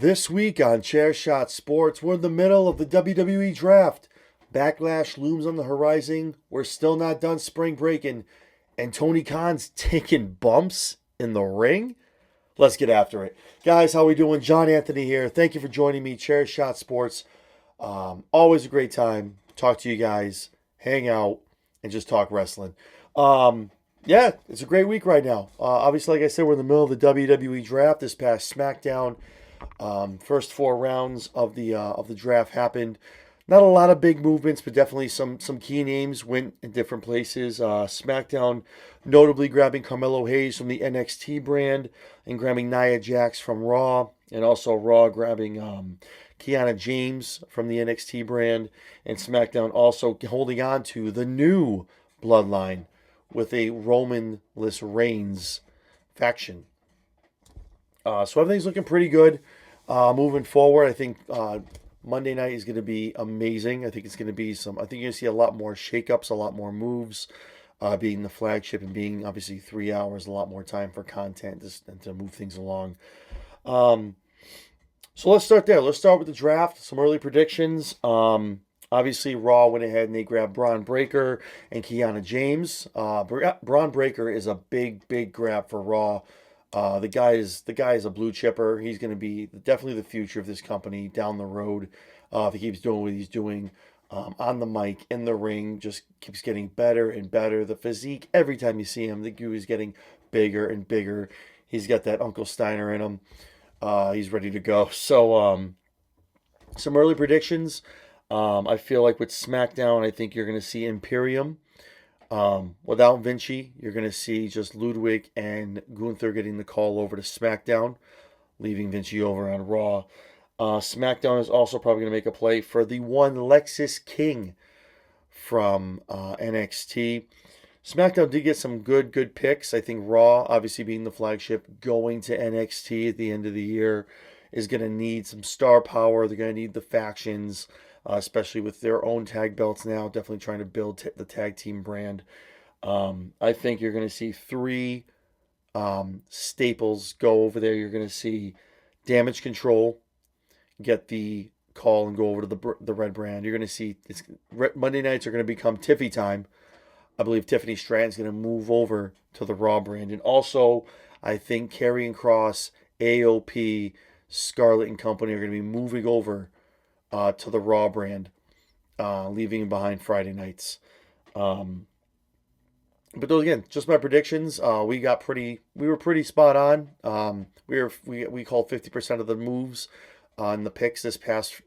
This week on Chairshot Sports, we're in the middle of the WWE Draft. Backlash looms on the horizon. We're still not done spring breaking. And Tony Khan's taking bumps in the ring? Let's get after it. Guys, how we doing? John Anthony here. Thank you for joining me. Chairshot Sports. Always a great time. Talk to you guys, hang out, and just talk wrestling. Yeah, it's a great week right now. Obviously, like I said, we're in the middle of the WWE Draft. This past SmackDown, first four rounds of the draft happened. Not a lot of big movements, but definitely some key names went in different places. SmackDown notably grabbing Carmelo Hayes from the NXT brand and grabbing Nia Jax from Raw, and also Raw grabbing Kiana James from the NXT brand, and SmackDown also holding on to the new bloodline with a Roman-less Reigns faction. So everything's looking pretty good. Moving forward, I think Monday night is going to be amazing. I think it's going to be I think you're going to see a lot more shakeups, a lot more moves, being the flagship and being obviously 3 hours, a lot more time for content and to move things along. So let's start there. Let's start with the draft. Some early predictions. Obviously, Raw went ahead and they grabbed Braun Breaker and Kiana James. Braun Breaker is a big grab for Raw. The guy is a blue chipper. He's going to be definitely the future of this company down the road. If he keeps doing what he's doing on the mic, in the ring, just keeps getting better and better. The physique, every time you see him, the guy is getting bigger and bigger. He's got that Uncle Steiner in him. He's ready to go. So some early predictions. I feel like with SmackDown, I think you're going to see Imperium. Without Vinci, you're going to see just Ludwig and Gunther getting the call over to SmackDown, leaving Vinci over on Raw. SmackDown is also probably going to make a play for the one Lexis King from NXT. SmackDown did get some good picks. I think Raw, obviously being the flagship, going to NXT at the end of the year, is going to need some star power. They're going to need the factions. Especially with their own tag belts now, definitely trying to build the tag team brand. I think you're going to see three staples go over there. You're going to see Damage Control get the call and go over to the red brand. You're going to see Monday nights are going to become Tiffy time. I believe Tiffany Stratton's going to move over to the Raw brand. And also, I think Karrion Kross, AOP, Scarlett and company are going to be moving over to the Raw brand, leaving behind Friday nights. But those, again, just my predictions. We were pretty spot on. We called 50% of the moves on the picks this past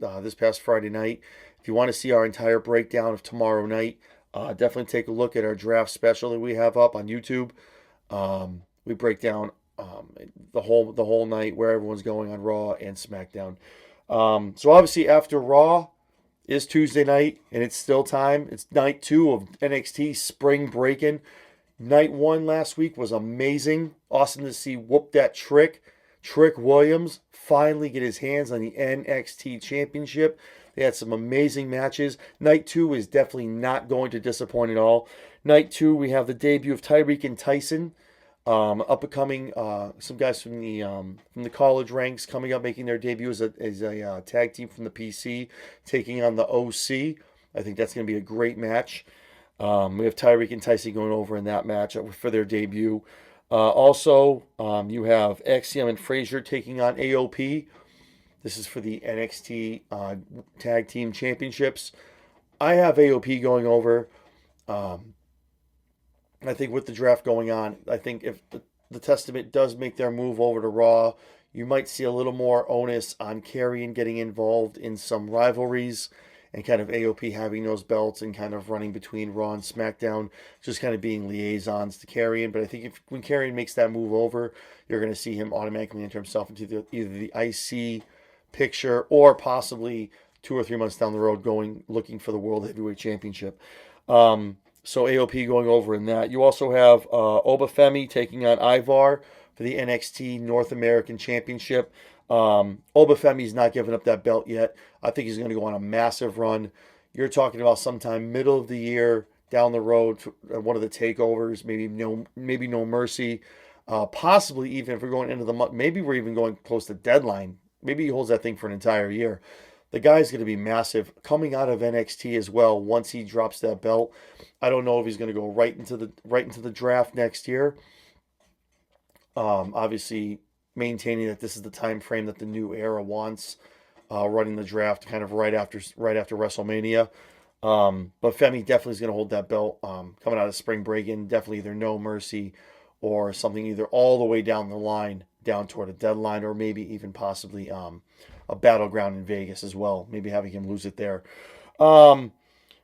Friday night. If you want to see our entire breakdown of tomorrow night, definitely take a look at our draft special that we have up on YouTube. We break down the whole night, where everyone's going on Raw and SmackDown. So obviously after Raw is Tuesday night, and it's still time. It's night 2 of NXT Spring Breakin. Night 1 last week was amazing. Awesome to see whoop that Trick Williams finally get his hands on the NXT Championship. They had some amazing matches. Night 2 is definitely not going to disappoint at all. Night 2, we have the debut of Tyreek and Tyson. Up and coming, some guys from the college ranks coming up, making their debut as a tag team from the PC, taking on the OC. I think that's going to be a great match. We have Tyreek and Tyson going over in that match for their debut. Also, you have Axiom and Frazier taking on AOP. This is for the NXT Tag Team Championships. I have AOP going over. I think with the draft going on, I think if the Testament does make their move over to Raw, you might see a little more onus on Karrion getting involved in some rivalries and kind of AOP having those belts and kind of running between Raw and SmackDown, just kind of being liaisons to Karrion. But I think when Karrion makes that move over, you're going to see him automatically enter himself into either the IC picture or possibly 2 or 3 months down the road looking for the World Heavyweight Championship. So AOP going over in that. You also have Obafemi taking on Ivar for the NXT North American Championship. Obafemi's not giving up that belt yet. I think he's going to go on a massive run. You're talking about sometime middle of the year down the road, one of the takeovers, maybe No Mercy. Possibly even if we're going into the month, maybe we're even going close to Deadline maybe he holds that thing for an entire year. The guy's going to be massive coming out of NXT as well. Once he drops that belt, I don't know if he's going to go right into the draft next year. Obviously, maintaining that this is the time frame that the new era wants, running the draft kind of right after WrestleMania. But Femi definitely is going to hold that belt coming out of Spring Breakin. Definitely either No Mercy or something either all the way down the line, down toward a deadline, or maybe even possibly a Battleground in Vegas as well. Maybe having him lose it there. And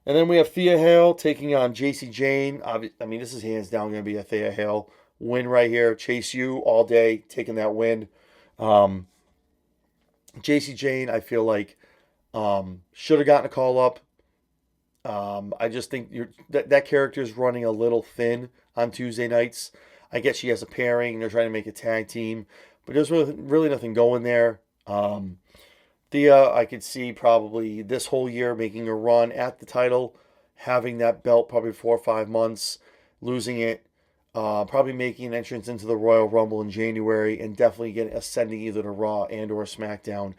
then we have Theah Hale taking on JC Jane. I mean, this is hands down going to be a Theah Hale win right here. Chase U all day, taking that win. JC Jane, I feel like should have gotten a call up. I just think that character is running a little thin on Tuesday nights. I get she has a pairing. They're trying to make a tag team, but there's really nothing going there. Theah, I could see probably this whole year making a run at the title, having that belt probably 4 or 5 months, losing it, probably making an entrance into the Royal Rumble in January, and definitely ascending either to Raw and or SmackDown.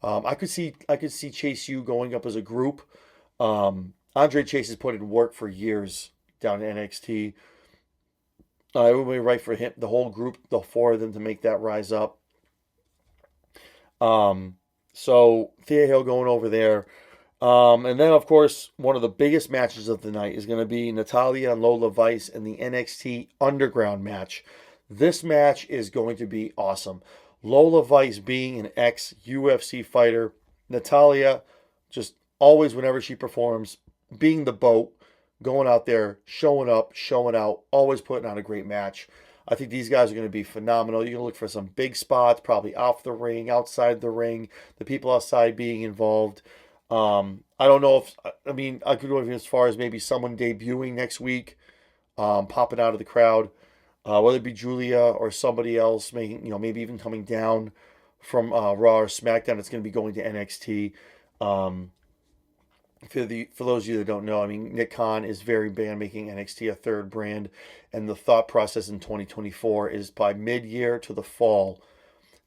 I could see Chase U going up as a group. Andre Chase has put in work for years down in NXT. It would be right for him, the whole group, the 4 of them, to make that rise up. So Theah Hale going over there. And then, of course, one of the biggest matches of the night is going to be Natalya and Lola Vice in the NXT Underground match. This match is going to be awesome. Lola Vice being an ex-UFC fighter. Natalya, just always, whenever she performs, being the boat, going out there, showing up, showing out, always putting on a great match. I think these guys are going to be phenomenal. You're going to look for some big spots, probably off the ring, outside the ring, the people outside being involved. I don't know if, I could go even as far as maybe someone debuting next week, popping out of the crowd, whether it be Julia or somebody else, making, maybe even coming down from Raw or SmackDown. It's going to be going to NXT. For those of you that don't know, Nick Khan is very big on making NXT a third brand, and the thought process in 2024 is by mid-year to the fall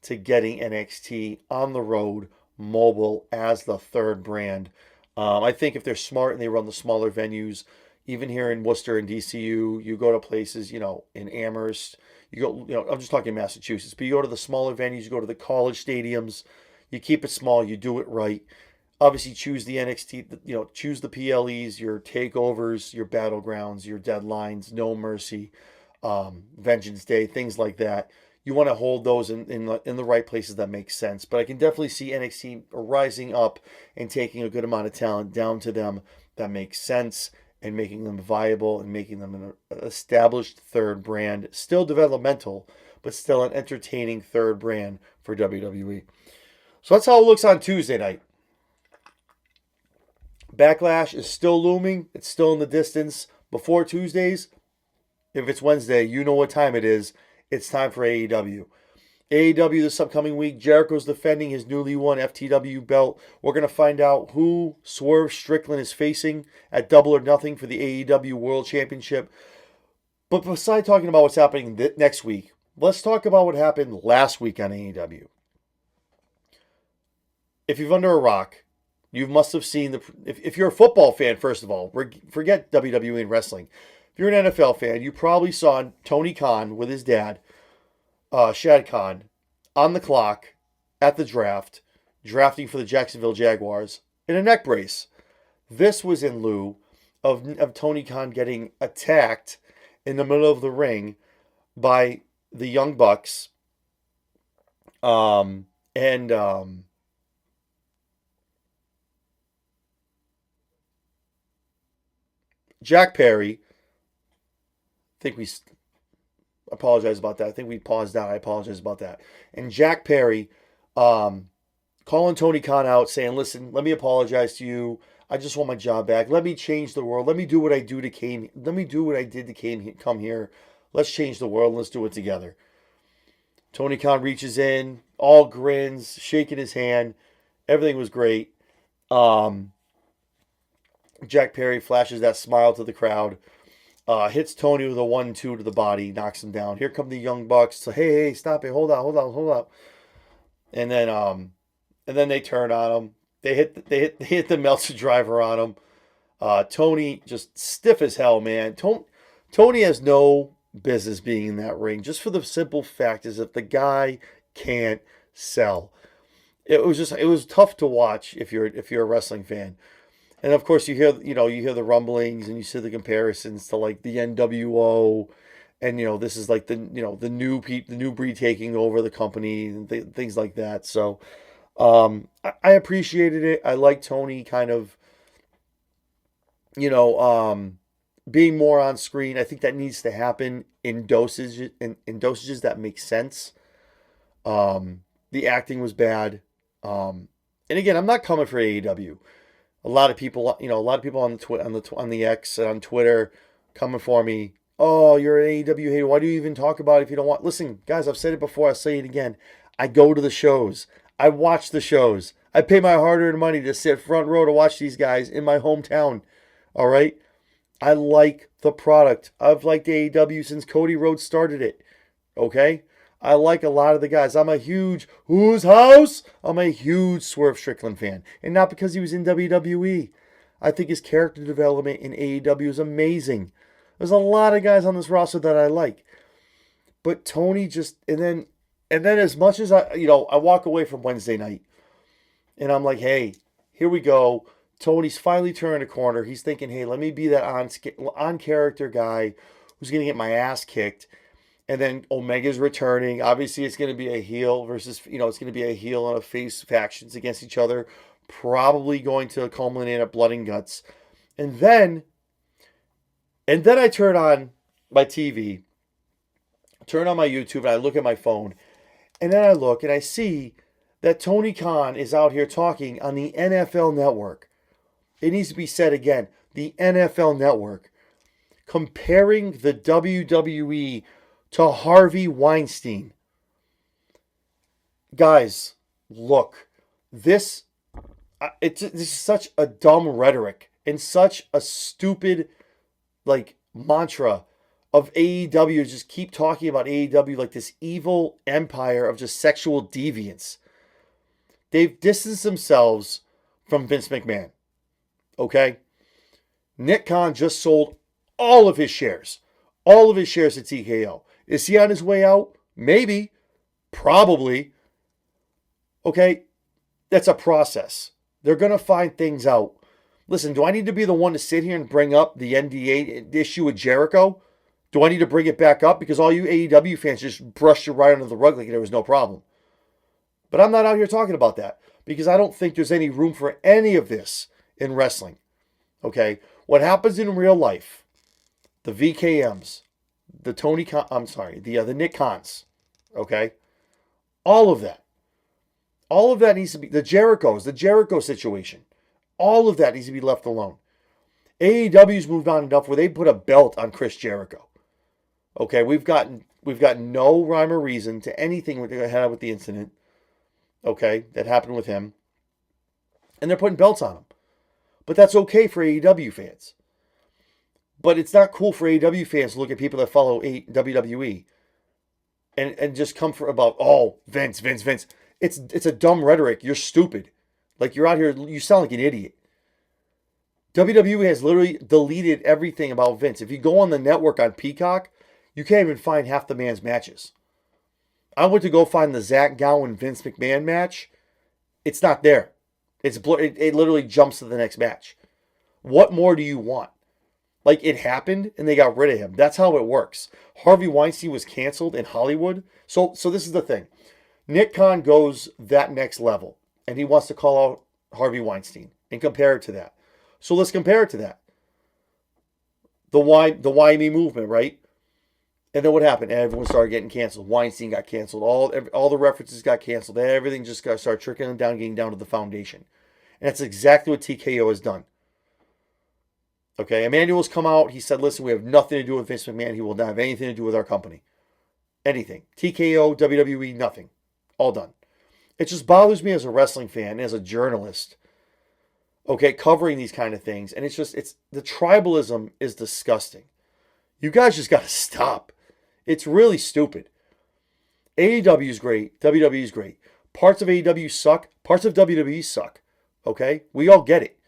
to getting NXT on the road, mobile, as the third brand. I think if they're smart and they run the smaller venues, even here in Worcester and DCU, you go to places, in Amherst, you go, I'm just talking Massachusetts, but you go to the smaller venues, you go to the college stadiums, you keep it small, you do it right. Obviously, choose the NXT, choose the PLEs, your takeovers, your battlegrounds, your deadlines, No Mercy, Vengeance Day, things like that. You want to hold those in the right places that make sense. But I can definitely see NXT rising up and taking a good amount of talent down to them that makes sense and making them viable and making them an established third brand, still developmental, but still an entertaining third brand for WWE. So that's how it looks on Tuesday night. Backlash is still looming. It's still in the distance. Before Tuesdays, if it's Wednesday, you know what time it is. It's time for AEW. AEW this upcoming week, Jericho's defending his newly won FTW belt. We're going to find out who Swerve Strickland is facing at Double or Nothing for the AEW World Championship. But besides talking about what's happening next week, let's talk about what happened last week on AEW. If you're under a rock, you must have seen if you're a football fan, first of all, forget WWE and wrestling. If you're an NFL fan, you probably saw Tony Khan with his dad, Shad Khan, on the clock at the draft, drafting for the Jacksonville Jaguars in a neck brace. This was in lieu of Tony Khan getting attacked in the middle of the ring by the Young Bucks Jack Perry. I think we apologize about that. I think we paused out. I apologize about that. And Jack Perry calling Tony Khan out, saying, listen, let me apologize to you. I just want my job back. Let me change the world. Let me do what I did to come here. Let's change the world. Let's do it together. Tony Khan reaches in, all grins, shaking his hand. Everything was great. Jack Perry flashes that smile to the crowd. Hits Tony with a 1-2 to the body, knocks him down. Here come the Young Bucks. So, hey, stop it. Hold up. And then and then they turn on him. They hit the Meltzer driver on him. Tony just stiff as hell, man. Tony has no business being in that ring, just for the simple fact is that the guy can't sell. It was tough to watch if you're a wrestling fan. And of course you hear the rumblings and you see the comparisons to like the NWO, and this is like the new breed taking over the company and things like that. So I appreciated it. I like Tony kind of being more on screen. I think that needs to happen in dosages that make sense. The acting was bad. And again, I'm not coming for AEW. A lot of people on the X and on Twitter coming for me. Oh, you're an AEW hater. Why do you even talk about it if you don't want? Listen, guys, I've said it before. I'll say it again. I go to the shows. I watch the shows. I pay my hard-earned money to sit front row to watch these guys in my hometown. All right? I like the product. I've liked AEW since Cody Rhodes started it. Okay? I like a lot of the guys. I'm a huge Whose House? I'm a huge Swerve Strickland fan. And not because he was in WWE. I think his character development in AEW is amazing. There's a lot of guys on this roster that I like. But Tony just, and then as much as I walk away from Wednesday night and I'm like, hey, here we go. Tony's finally turned a corner. He's thinking, hey, let me be that on character guy who's going to get my ass kicked. And then Omega's returning. Obviously, it's going to be a heel versus, it's going to be a heel and a face factions against each other. Probably going to culminate at Blood and Guts. And then I turn on my TV, turn on my YouTube, and I look at my phone. And then I look and I see that Tony Khan is out here talking on the NFL Network. It needs to be said again. The NFL Network. Comparing the WWE to Harvey Weinstein. Guys, look. This is such a dumb rhetoric and such a stupid mantra of AEW. Just keep talking about AEW like this evil empire of just sexual deviance. They've distanced themselves from Vince McMahon. Okay? Nick Khan just sold all of his shares. All of his shares at TKO. Is he on his way out? Maybe. Probably. Okay? That's a process. They're going to find things out. Listen, do I need to be the one to sit here and bring up the NDA issue with Jericho? Do I need to bring it back up? Because all you AEW fans just brushed it right under the rug like there was no problem. But I'm not out here talking about that. Because I don't think there's any room for any of this in wrestling. Okay? What happens in real life, the VKMs, the Nick Khans, okay? All of that needs to be, the Jericho situation, all of that needs to be left alone. AEW's moved on enough where they put a belt on Chris Jericho. Okay, we've got no rhyme or reason to anything that had with the incident, okay, that happened with him. And they're putting belts on him. But that's okay for AEW fans. But it's not cool for AEW fans to look at people that follow WWE and just come for about, oh, Vince. It's a dumb rhetoric. You're stupid. Like, you're out here, you sound like an idiot. WWE has literally deleted everything about Vince. If you go on the network on Peacock, you can't even find half the man's matches. I went to go find the Zach Gowen Vince McMahon match. It's not there. It literally jumps to the next match. What more do you want? Like, it happened and they got rid of him. That's how it works. Harvey Weinstein was canceled in Hollywood. So this is the thing. Nick Khan goes that next level and he wants to call out Harvey Weinstein and compare it to that. So let's compare it to that. The Why Me movement, right? And then what happened? Everyone started getting canceled. Weinstein got canceled. All the references got canceled. Everything just started trickling down, getting down to the foundation. And that's exactly what TKO has done. Okay, Emmanuel's come out. He said, listen, we have nothing to do with Vince McMahon. He will not have anything to do with our company. Anything. TKO, WWE, nothing. All done. It just bothers me as a wrestling fan, as a journalist, okay, covering these kind of things. And the tribalism is disgusting. You guys just got to stop. It's really stupid. AEW is great. WWE is great. Parts of AEW suck. Parts of WWE suck. Okay? We all get it.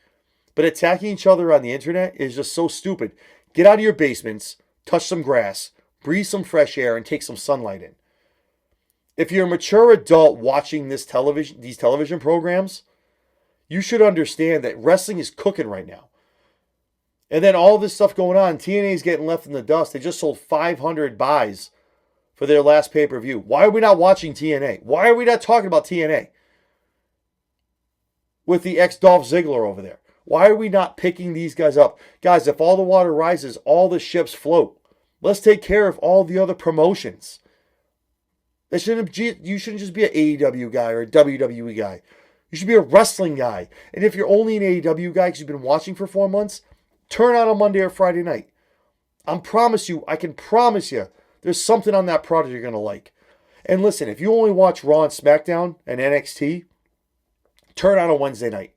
But attacking each other on the internet is just so stupid. Get out of your basements, touch some grass, breathe some fresh air, and take some sunlight in. If you're a mature adult watching these television programs, you should understand that wrestling is cooking right now. And then all this stuff going on, TNA is getting left in the dust. They just sold 500 buys for their last pay-per-view. Why are we not watching TNA? Why are we not talking about TNA? With the ex-Dolph Ziggler over there. Why are we not picking these guys up? Guys, if all the water rises, all the ships float. Let's take care of all the other promotions. You shouldn't just be an AEW guy or a WWE guy. You should be a wrestling guy. And if you're only an AEW guy because you've been watching for 4 months, turn on a Monday or Friday night. I can promise you, there's something on that product you're going to like. And listen, if you only watch Raw and SmackDown and NXT, turn on a Wednesday night.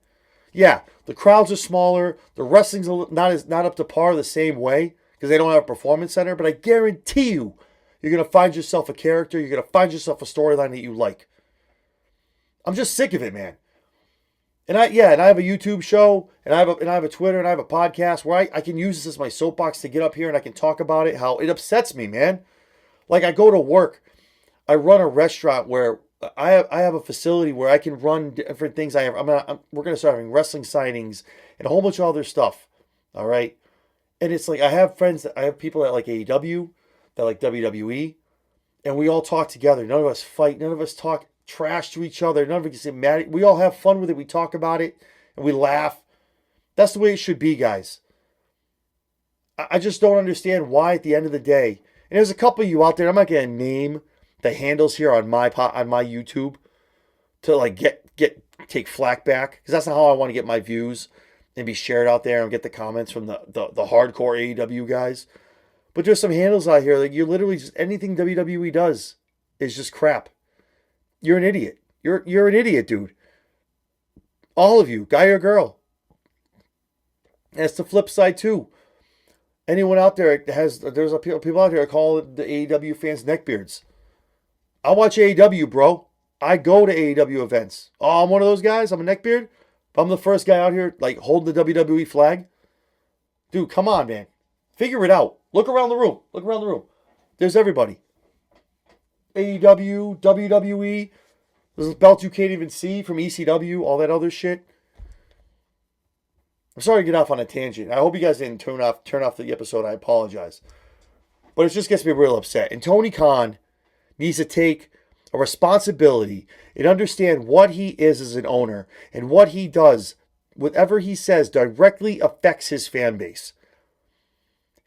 Yeah, the crowds are smaller. The wrestling's not up to par the same way because they don't have a performance center. But I guarantee you're going to find yourself a character. You're going to find yourself a storyline that you like. I'm just sick of it, man. And I have a YouTube show, and I have a Twitter, and I have a podcast where I can use this as my soapbox to get up here and I can talk about it. How it upsets me, man. Like I go to work, I run a restaurant where I have a facility where I can run different things. We're going to start having wrestling signings and a whole bunch of other stuff. All right, and it's like I have people that like AEW, that like WWE, and we all talk together. None of us fight. None of us talk trash to each other. None of us get mad. We all have fun with it. We talk about it and we laugh. That's the way it should be, guys. I just don't understand why at the end of the day, and there's a couple of you out there, I'm not going to name the handles here on my YouTube to like take flack back, because that's not how I want to get my views and be shared out there and get the comments from the hardcore AEW guys. But there's some handles out here like you're literally just anything WWE does is just crap. You're an idiot. You're an idiot, dude. All of you, guy or girl. And it's the flip side too. Anyone out there there's people out there that call the AEW fans neckbeards. I watch AEW, bro. I go to AEW events. Oh, I'm one of those guys. I'm a neckbeard. But I'm the first guy out here like holding the WWE flag. Dude, come on, man. Figure it out. Look around the room. There's everybody. AEW, WWE, there's belts you can't even see from ECW, all that other shit. I'm sorry to get off on a tangent. I hope you guys didn't turn off the episode. I apologize. But it just gets me real upset. And Tony Khan needs to take a responsibility and understand what he is as an owner and what he does, whatever he says directly affects his fan base.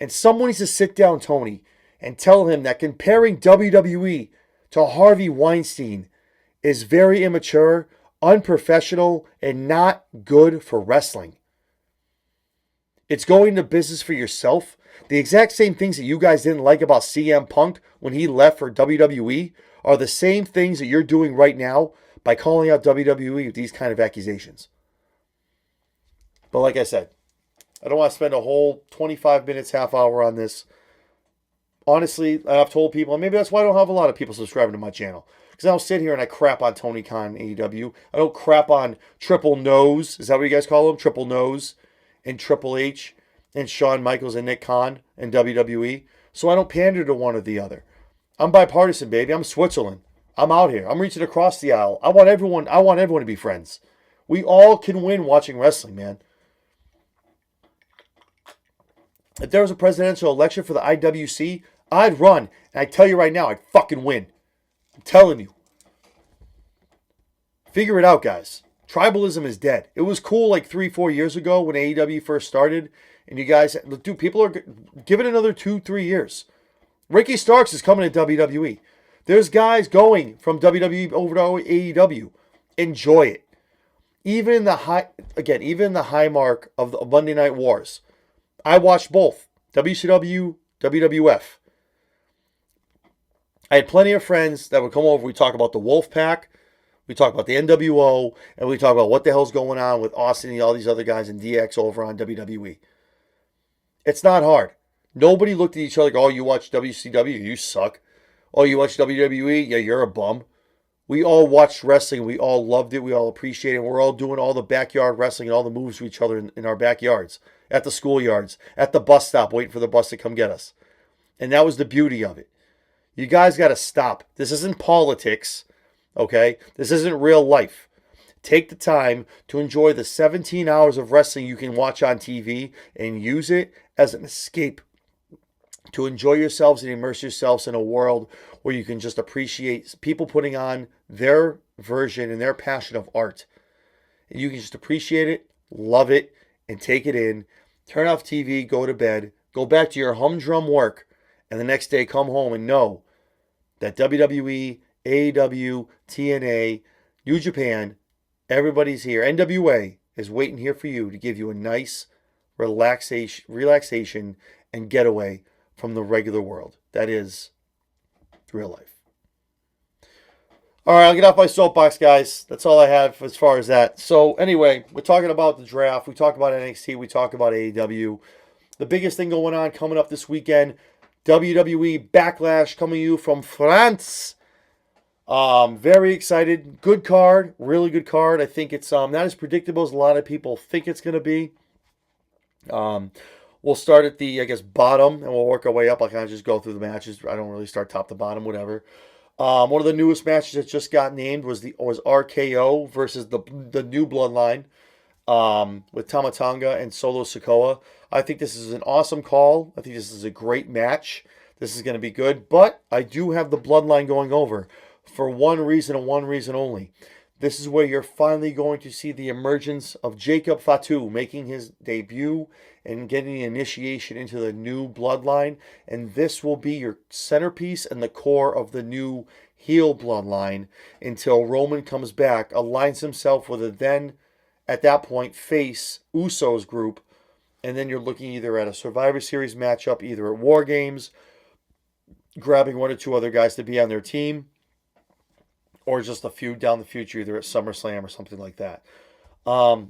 And someone needs to sit down Tony and tell him that comparing WWE to Harvey Weinstein is very immature, unprofessional, and not good for wrestling. It's going into business for yourself. The exact same things that you guys didn't like about CM Punk when he left for WWE are the same things that you're doing right now by calling out WWE with these kind of accusations. But like I said, I don't want to spend a whole 25 minutes, half hour on this. Honestly, I've told people, and maybe that's why I don't have a lot of people subscribing to my channel. Because I don't sit here and I crap on Tony Khan and AEW. I don't crap on Triple Nose. Is that what you guys call him? Triple Nose and Triple H and Shawn Michaels and Nick Khan and WWE. So I don't pander to one or the other. I'm bipartisan, baby. I'm Switzerland. I'm out here. I'm reaching across the aisle. I want everyone to be friends. We all can win watching wrestling, man. If there was a presidential election for the IWC, I'd run. And I tell you right now, I'd fucking win. I'm telling you. Figure it out, guys. Tribalism is dead. It was cool like 3-4 years ago when AEW first started. And you guys, dude, people are, give it another 2-3 years. Ricky Starks is coming to WWE. There's guys going from WWE over to AEW. Enjoy it. Even in the high mark of the Monday Night Wars. I watched both. WCW, WWF. I had plenty of friends that would come over. We talk about the Wolfpack. We talk about the NWO. And we talk about what the hell's going on with Austin and all these other guys and DX over on WWE. It's not hard. Nobody looked at each other like, oh, you watch WCW? You suck. Oh, you watch WWE? Yeah, you're a bum. We all watched wrestling. We all loved it. We all appreciated it. We're all doing all the backyard wrestling and all the moves to each other in our backyards, at the schoolyards, at the bus stop, waiting for the bus to come get us. And that was the beauty of it. You guys got to stop. This isn't politics, okay? This isn't real life. Take the time to enjoy the 17 hours of wrestling you can watch on TV and use it as an escape to enjoy yourselves and immerse yourselves in a world where you can just appreciate people putting on their version and their passion of art. And you can just appreciate it, love it, and take it in. Turn off TV, go to bed, go back to your humdrum work, and the next day come home and know that WWE, AEW, TNA, New Japan, everybody's here. NWA is waiting here for you to give you a nice relaxation and getaway from the regular world. That is real life. All right, I'll get off my soapbox, guys. That's all I have as far as that. So anyway, we're talking about the draft. We talk about NXT. We talk about AEW. The biggest thing going on coming up this weekend, WWE Backlash coming to you from France. Very excited. Good card. Really good card. I think it's not as predictable as a lot of people think it's going to be. We'll start at the, bottom, and we'll work our way up. I'll kind of just go through the matches. I don't really start top to bottom, whatever. One of the newest matches that just got named was RKO versus the new Bloodline with Tama Tonga and Solo Sikoa. I think this is an awesome call. I think this is a great match. This is going to be good. But I do have the Bloodline going over for one reason and one reason only. This is where you're finally going to see the emergence of Jacob Fatu making his debut and getting the initiation into the new Bloodline. And this will be your centerpiece and the core of the new heel Bloodline until Roman comes back, aligns himself with a then, at that point, face Usos group. And then you're looking either at a Survivor Series matchup, either at War Games, grabbing one or two other guys to be on their team, or just a feud down the future, either at SummerSlam or something like that. But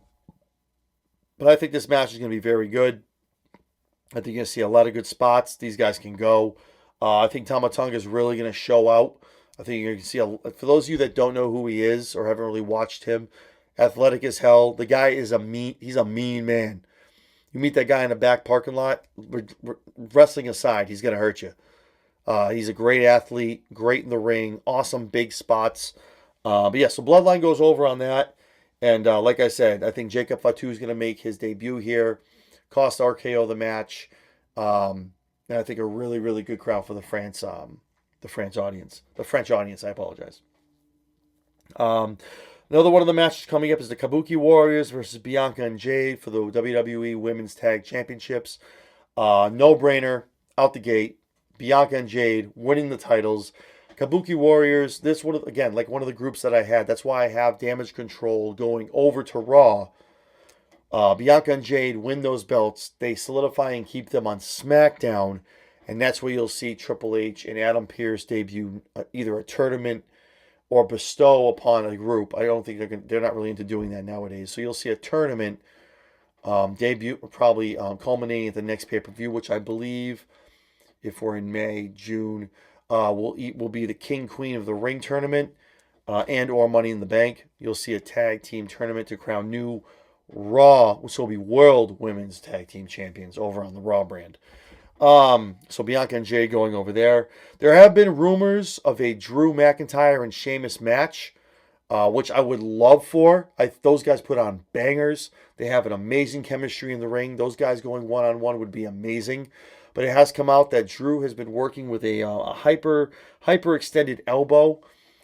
I think this match is going to be very good. I think you're going to see a lot of good spots. These guys can go. I think Tama Tonga is really going to show out. I think you're going to see, for those of you that don't know who he is or haven't really watched him, athletic as hell. The guy is he's a mean man. You meet that guy in the back parking lot, wrestling aside, he's going to hurt you. He's a great athlete, great in the ring, awesome big spots. But yeah, so Bloodline goes over on that. And like I said, I think Jacob Fatu is going to make his debut here, cost RKO the match. And I think a really, really good crowd for the French audience. The French audience, I apologize. Another one of the matches coming up is the Kabuki Warriors versus Bianca and Jade for the WWE Women's Tag Championships. No-brainer, out the gate. Bianca and Jade winning the titles. Kabuki Warriors, this one, again, like one of the groups that I had. That's why I have Damage Control going over to Raw. Bianca and Jade win those belts. They solidify and keep them on SmackDown. And that's where you'll see Triple H and Adam Pearce debut either a tournament or bestow upon a group. I don't think they're not really into doing that nowadays. So you'll see a tournament debut, probably culminating at the next pay-per-view, which I believe, if we're in May, June, will be the King Queen of the Ring tournament and or Money in the Bank. You'll see a tag team tournament to crown new Raw, which will be World Women's Tag Team Champions over on the Raw brand. So Bianca and Jay going over there. There have been rumors of a Drew McIntyre and Sheamus match, which I would love for. Those guys put on bangers. They have an amazing chemistry in the ring. Those guys going one-on-one would be amazing. But it has come out that Drew has been working with a hyper extended elbow.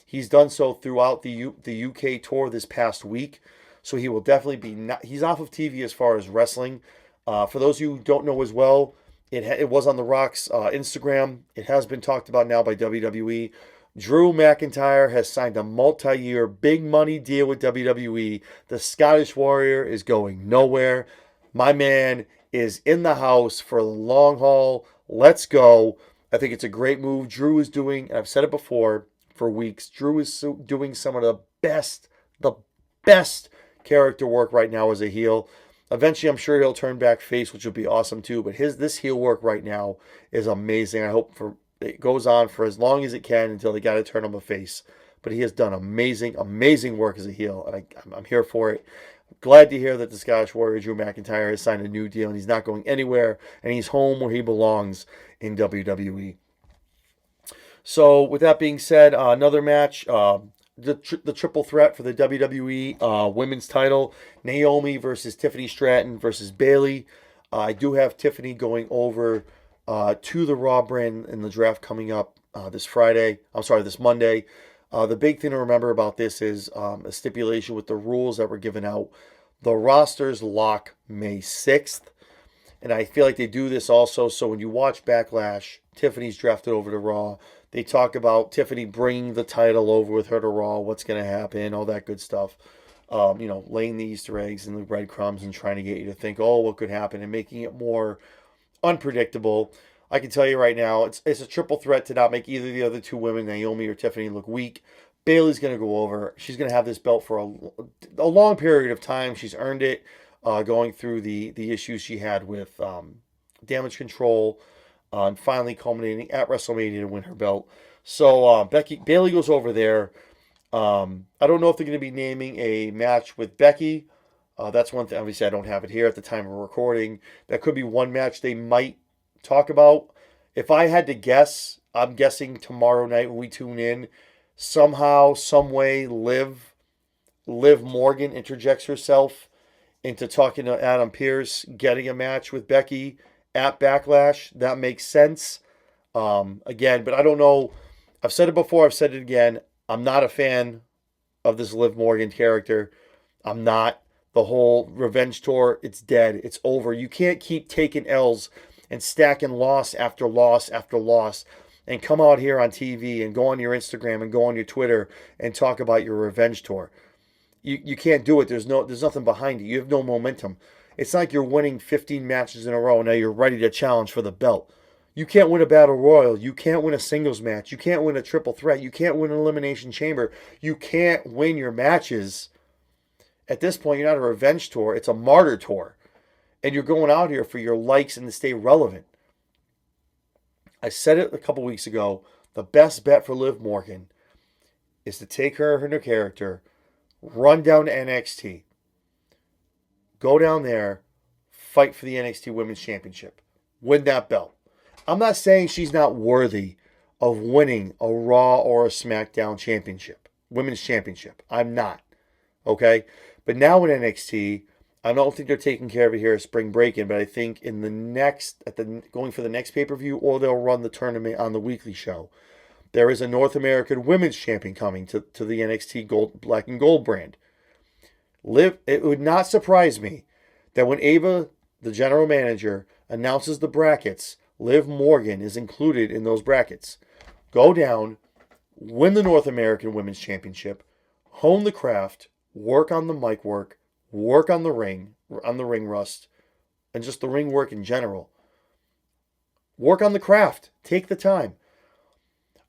He's done so throughout the UK tour this past week. So he will definitely be he's off of TV as far as wrestling. For those of you who don't know as well, it was on The Rock's Instagram. It has been talked about now by WWE. Drew McIntyre has signed a multi-year big money deal with WWE. The Scottish Warrior is going nowhere. My man is in the house for the long haul. Let's go. I think it's a great move. Drew is doing, and I've said it before for weeks, Drew is doing some of the best character work right now as a heel. Eventually, I'm sure he'll turn back face, which would be awesome too. But this heel work right now is amazing. I hope it goes on for as long as it can until they got to turn him a face. but he has done amazing, amazing work as a heel, and I'm here for it. Glad to hear that the Scottish Warrior Drew McIntyre has signed a new deal, and he's not going anywhere, and he's home where he belongs in WWE. So, with that being said, another match, the triple threat for the WWE women's title, Naomi versus Tiffany Stratton versus Bayley. I do have Tiffany going over to the Raw brand in the draft coming up this Monday. The big thing to remember about this is a stipulation with the rules that were given out. The rosters lock May 6th. And I feel like they do this also so when you watch Backlash, Tiffany's drafted over to Raw. They talk about Tiffany bringing the title over with her to Raw, what's going to happen, all that good stuff. Laying the Easter eggs and the breadcrumbs and trying to get you to think, oh, what could happen, and making it more unpredictable. I can tell you right now, it's a triple threat to not make either of the other two women, Naomi or Tiffany, look weak. Bayley's going to go over. She's going to have this belt for a long period of time. She's earned it going through the issues she had with damage control and finally culminating at WrestleMania to win her belt. So Bayley goes over there. I don't know if they're going to be naming a match with Becky. That's one thing. Obviously, I don't have it here at the time of recording. That could be one match they might talk about. If I had to guess, I'm guessing tomorrow night when we tune in, somehow, some way, Liv Morgan interjects herself into talking to Adam Pearce, getting a match with Becky at Backlash. That makes sense. Again, but I don't know. I've said it before. I've said it again. I'm not a fan of this Liv Morgan character. I'm not. The whole revenge tour, it's dead. It's over. You can't keep taking L's and stacking loss after loss after loss and come out here on TV and go on your Instagram and go on your Twitter and talk about your revenge tour. You can't do it. There's nothing behind it. You have no momentum. It's like you're winning 15 matches in a row and now you're ready to challenge for the belt. You can't win a battle royal. You can't win a singles match. You can't win a triple threat. You can't win an elimination chamber. You can't win your matches. At this point, you're not a revenge tour. It's a martyr tour. And you're going out here for your likes and to stay relevant. I said it a couple weeks ago. The best bet for Liv Morgan is to take her new character, run down to NXT, go down there, fight for the NXT Women's Championship, win that belt. I'm not saying she's not worthy of winning a Raw or a SmackDown championship, Women's Championship. I'm not. Okay? But now in NXT, I don't think they're taking care of it here at Spring Breakin', but I think in going for the next pay-per-view, or they'll run the tournament on the weekly show. There is a North American Women's Champion coming to the NXT Black and Gold brand. It would not surprise me that when Ava, the general manager, announces the brackets, Liv Morgan is included in those brackets. Go down, win the North American Women's Championship, hone the craft, work on the mic work on the ring rust, and just the ring work in general. Work on the craft. Take the time.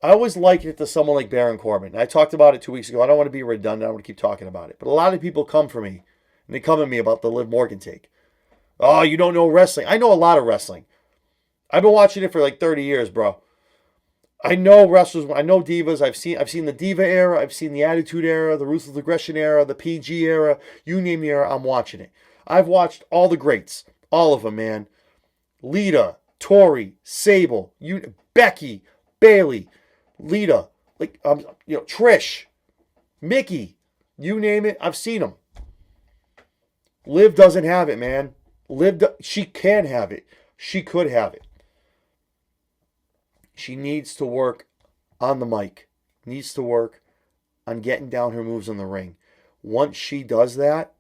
I always liken it to someone like Baron Corbin. I talked about it 2 weeks ago. I don't want to be redundant. I don't want to keep talking about it. But a lot of people come for me, and they come at me about the Liv Morgan take. Oh, you don't know wrestling. I know a lot of wrestling. I've been watching it for like 30 years, bro. I know wrestlers. I know divas. I've seen the diva era. I've seen the attitude era, the ruthless aggression era, the PG era. You name the era, I'm watching it. I've watched all the greats, all of them, man. Lita, Tori, Sable, Becky, Bayley, Lita, Trish, Mickey. You name it, I've seen them. Liv doesn't have it, man. She can have it. She could have it. She needs to work on the mic. Needs to work on getting down her moves in the ring. Once she does that,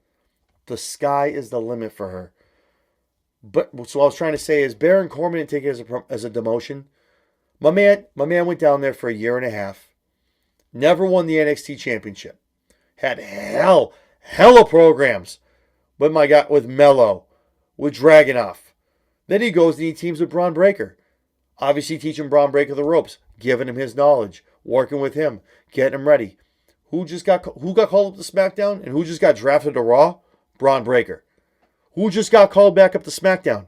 the sky is the limit for her. But so what I was trying to say is Baron Corbin didn't take it as a demotion. My man went down there for a year and a half. Never won the NXT championship. Had hella programs. With Mello, with Dragunov. Then he goes and he teams with Braun Breaker. Obviously teaching Braun Breaker the ropes, giving him his knowledge, working with him, getting him ready. Who got called up to SmackDown and who just got drafted to Raw? Braun Breaker. Who just got called back up to SmackDown?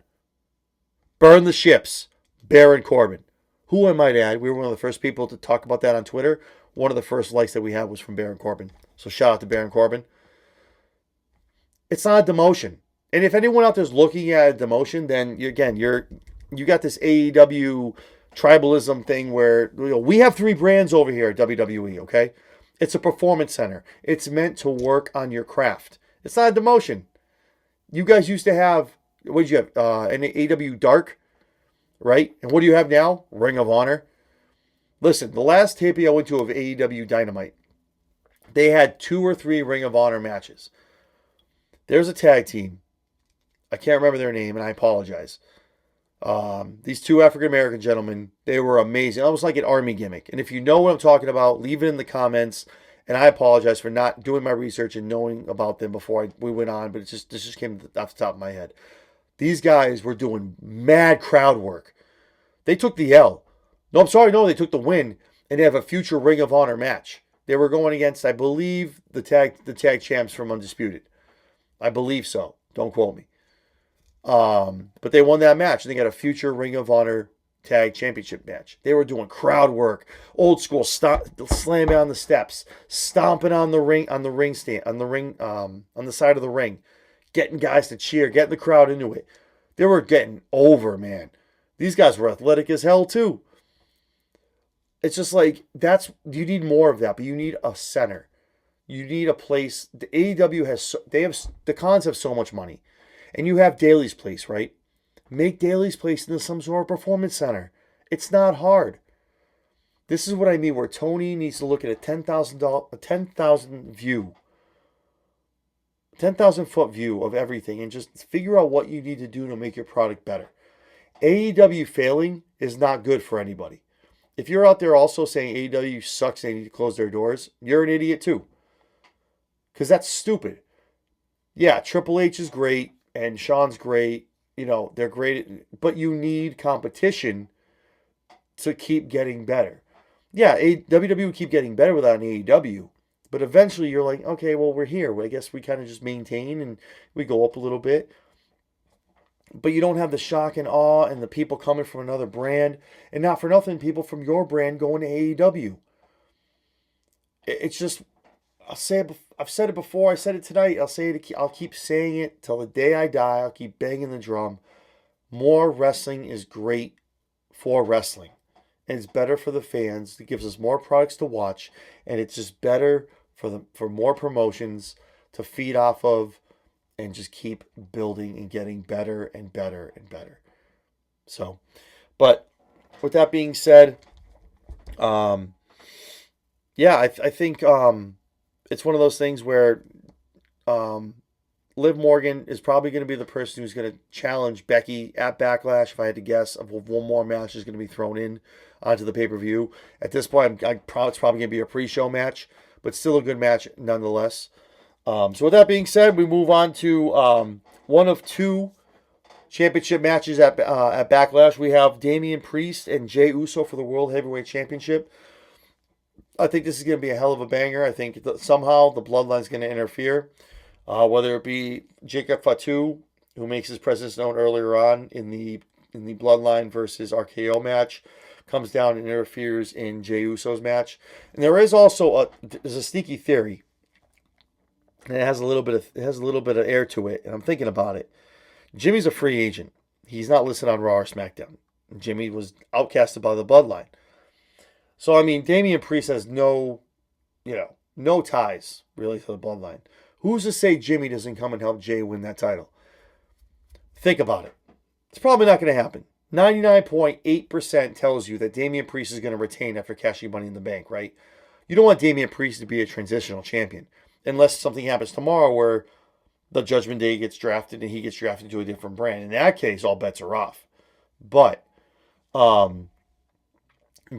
Burn the ships. Baron Corbin. Who I might add, we were one of the first people to talk about that on Twitter. one of the first likes that we had was from Baron Corbin. So shout out to Baron Corbin. It's not a demotion. And if anyone out there is looking at a demotion, then you got this AEW tribalism thing where we have 3 brands over here at WWE, okay? It's a performance center. It's meant to work on your craft. It's not a demotion. You guys used to have, what did you have? An AEW Dark, right? And what do you have now? Ring of Honor. Listen, the last taping I went to of AEW Dynamite, they had 2 or 3 Ring of Honor matches. There's a tag team. I can't remember their name, and I apologize. These 2 African-American gentlemen, they were amazing. Almost like an army gimmick. And if you know what I'm talking about, leave it in the comments. And I apologize for not doing my research and knowing about them before we went on, but this just came off the top of my head. These guys were doing mad crowd work. They took the L. No, I'm sorry, no, they took the win, and they have a future Ring of Honor match. They were going against, I believe, the tag champs from Undisputed. I believe so. Don't quote me. But they won that match, and they got a future Ring of Honor tag championship match. They were doing crowd work, old school, slamming on the steps, stomping on the ring stand, on the side of the ring, getting guys to cheer, getting the crowd into it. They were getting over, man. These guys were athletic as hell too. It's just like you need more of that, but you need a center. You need a place. The AEW the cons have so much money, and you have Daly's Place, right? Make Daly's Place into some sort of performance center. It's not hard. This is what I mean, where Tony needs to look at a 10,000 foot view of everything and just figure out what you need to do to make your product better. AEW failing is not good for anybody. If you're out there also saying AEW sucks and they need to close their doors, you're an idiot too. Because that's stupid. Yeah, Triple H is great and Shawn's great. They're great, but you need competition to keep getting better. Yeah, WWE will keep getting better without an AEW, but eventually you're like, okay, well, we're here. I guess we kind of just maintain and we go up a little bit. But you don't have the shock and awe and the people coming from another brand, and not for nothing, people from your brand going to AEW. It's just, I've said it before. I said it tonight. I'll keep saying it till the day I die. I'll keep banging the drum. More wrestling is great for wrestling. And it's better for the fans. It gives us more products to watch. And it's just better for more promotions to feed off of and just keep building and getting better and better and better. So, but with that being said, I think it's one of those things where Liv Morgan is probably going to be the person who's going to challenge Becky at Backlash. If I had to guess, of one more match is going to be thrown in onto the pay-per-view. At this point, it's probably going to be a pre-show match, but still a good match nonetheless. So with that being said, we move on to one of 2 championship matches at Backlash. We have Damian Priest and Jay Uso for the World Heavyweight Championship. I think this is going to be a hell of a banger. I think somehow the Bloodline is going to interfere. Whether it be Jacob Fatu, who makes his presence known earlier on in the Bloodline versus RKO match, comes down and interferes in Jey Uso's match. And there is also there's a sneaky theory, and it has a little bit of air to it. And I'm thinking about it. Jimmy's a free agent. He's not listed on Raw or SmackDown. Jimmy was outcasted by the Bloodline. So I mean, Damian Priest has no ties really to the Bloodline. Who's to say Jimmy doesn't come and help Jay win that title? Think about it. It's probably not going to happen. 99.8% tells you that Damian Priest is going to retain after cashing Money in the Bank, right? You don't want Damian Priest to be a transitional champion. Unless something happens tomorrow where the Judgment Day gets drafted and he gets drafted to a different brand. In that case, all bets are off. But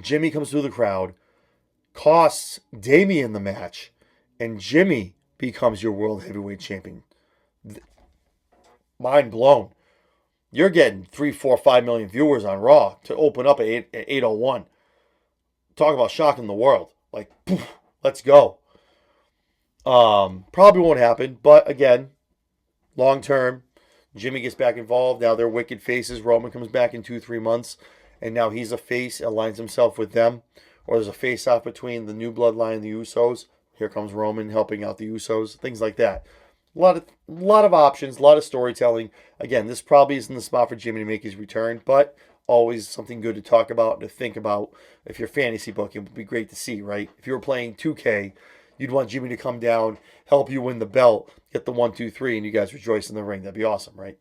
Jimmy comes through the crowd, costs Damian the match, and Jimmy becomes your World Heavyweight Champion. Mind blown. You're getting 3, 4, 5 million viewers on Raw to open up at 801. Talk about shocking the world. Like, poof, let's go. Probably won't happen, but again, long term, Jimmy gets back involved. Now they're wicked faces. Roman comes back in 2-3 months, and now he's a face, aligns himself with them. or there's a face-off between the New Bloodline and the Usos. Here comes Roman helping out the Usos, things like that. A lot of options, a lot of storytelling. Again, this probably isn't the spot for Jimmy to make his return, but always something good to talk about and to think about. If you're fantasy booking, it would be great to see, right? If you were playing 2K, you'd want Jimmy to come down, help you win the belt, get the 1, 2, 3, and you guys rejoice in the ring. That'd be awesome, right?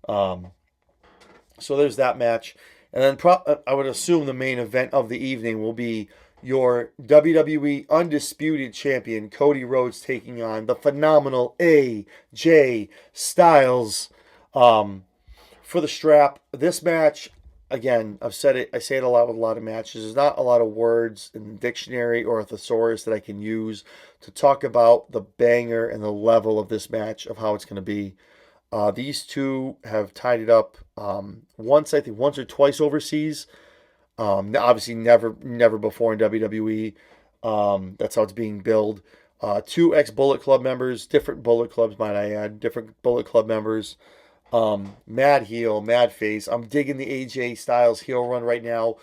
So there's that match. And then I would assume the main event of the evening will be your WWE Undisputed Champion, Cody Rhodes, taking on the phenomenal AJ Styles for the strap. This match, again, I've said it, I say it a lot with a lot of matches. There's not a lot of words in the dictionary or a thesaurus that I can use to talk about the banger and the level of this match, of how it's going to be. These two have tied it up once or twice overseas. Obviously, never before in WWE. That's how it's being billed. Two ex-Bullet Club members, different Bullet Clubs, might I add, different Bullet Club members. Mad heel, mad face. I'm digging the AJ Styles heel run right now.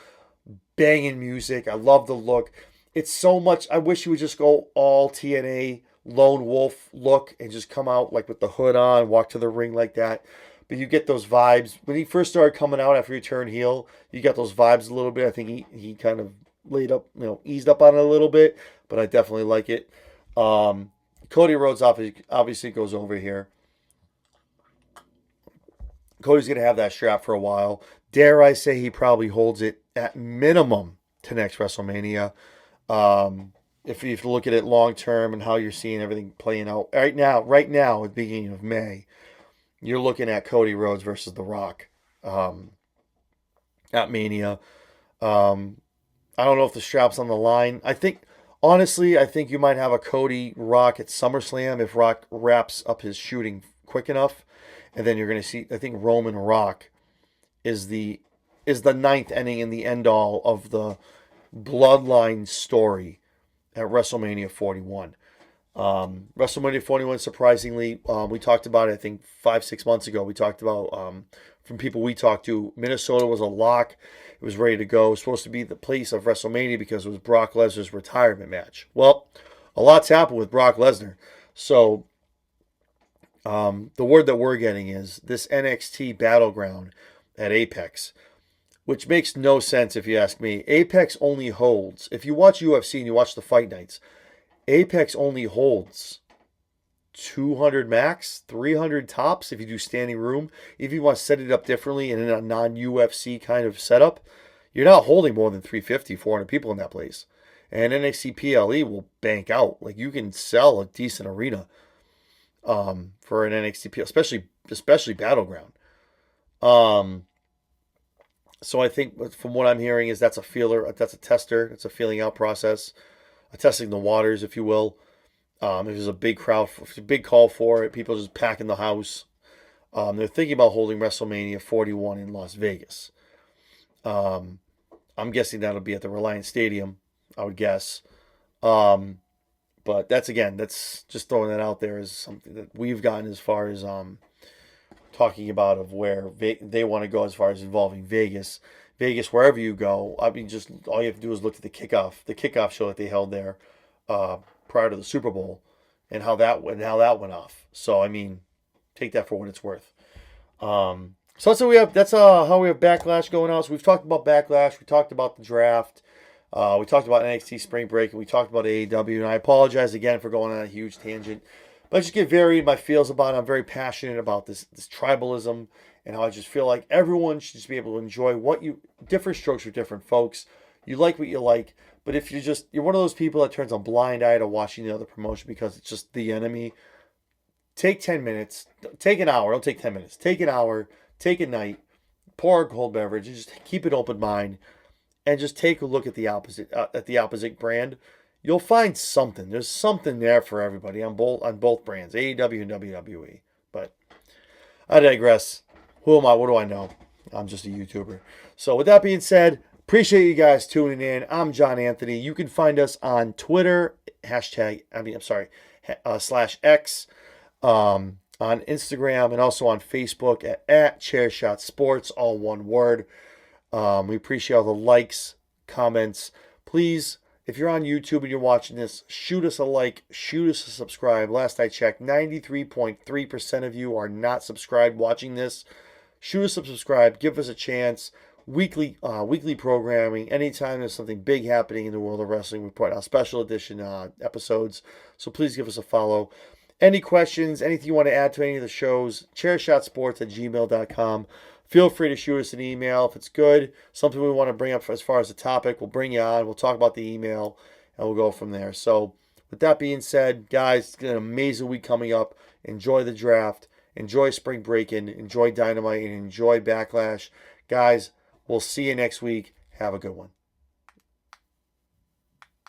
Banging music. I love the look. It's so much. I wish he would just go all TNA lone wolf look and just come out like with the hood on, walk to the ring like that. But you get those vibes. When he first started coming out after he turned heel, you got those vibes a little bit. I think he kind of eased up on it a little bit, but I definitely like it. Cody Rhodes obviously goes over here. Cody's going to have that strap for a while. Dare I say he probably holds it at minimum to next WrestleMania. If you look at it long term and how you're seeing everything playing out right now at the beginning of May, you're looking at Cody Rhodes versus The Rock at Mania. I don't know if the strap's on the line. Honestly, I think you might have a Cody Rock at SummerSlam if Rock wraps up his shooting quick enough. And then you're going to see, I think Roman Rock is the ninth ending and the end all of the Bloodline story at WrestleMania 41. WrestleMania 41, surprisingly, we talked about it, I think 5-6 months ago. We talked about, from people we talked to, Minnesota was a lock. It was ready to go. It was supposed to be the place of WrestleMania because it was Brock Lesnar's retirement match. Well, a lot's happened with Brock Lesnar. So the word that we're getting is this NXT Battleground at Apex, which makes no sense if you ask me. Apex only holds, if you watch UFC and you watch the fight nights, Apex only holds 200 max, 300 tops if you do standing room. If you want to set it up differently and in a non-UFC kind of setup, you're not holding more than 350, 400 people in that place. And NXT PLE will bank out. Like, you can sell a decent arena for an NXT PLE, especially Battleground. So I think from what I'm hearing is that's a feeler, that's a tester, it's a feeling out process, testing the waters, if you will. If there's a big crowd, a big call for it, people just packing the house. They're thinking about holding WrestleMania 41 in Las Vegas. I'm guessing that'll be at the Reliance Stadium, I would guess. But that's just throwing that out there as something that we've gotten as far as talking about of where they want to go as far as involving Vegas. Vegas, wherever you go, I mean, just all you have to do is look at the kickoff show that they held there prior to the Super Bowl, and how that went off. So I mean, take that for what it's worth. So that's how we have Backlash going on. So we've talked about Backlash, we talked about the draft, we talked about NXT Spring Breakin, we talked about AEW, and I apologize again for going on a huge tangent. But I just get varied my feels about it. I'm very passionate about this tribalism, and how I just feel like everyone should just be able to enjoy different strokes for different folks. You like what you like, but if you're one of those people that turns a blind eye to watching the other promotion because it's just the enemy, take 10 minutes, take an hour, don't take 10 minutes, take an hour, take a night, pour a cold beverage, and just keep an open mind, and just take a look at the opposite brand. You'll find something. There's something there for everybody on both brands, AEW and WWE. But I digress. Who am I? What do I know? I'm just a YouTuber. So with that being said, appreciate you guys tuning in. I'm John Anthony. You can find us on Twitter, /X, on Instagram, and also on Facebook at Chairshot Sports, all one word. We appreciate all the likes, comments. Please, if you're on YouTube and you're watching this, shoot us a like, shoot us a subscribe. Last I checked, 93.3% of you are not subscribed watching this. Shoot us a subscribe, give us a chance. Weekly programming. Anytime there's something big happening in the world of wrestling, we put out special edition episodes. So please give us a follow. Any questions, anything you want to add to any of the shows, chairshotsports@gmail.com. Feel free to shoot us an email. If it's good, something we want to bring up as far as the topic, we'll bring you on. We'll talk about the email, and we'll go from there. So with that being said, guys, it's an amazing week coming up. Enjoy the draft. Enjoy Spring Breakin. Enjoy Dynamite. And enjoy Backlash. Guys, we'll see you next week. Have a good one.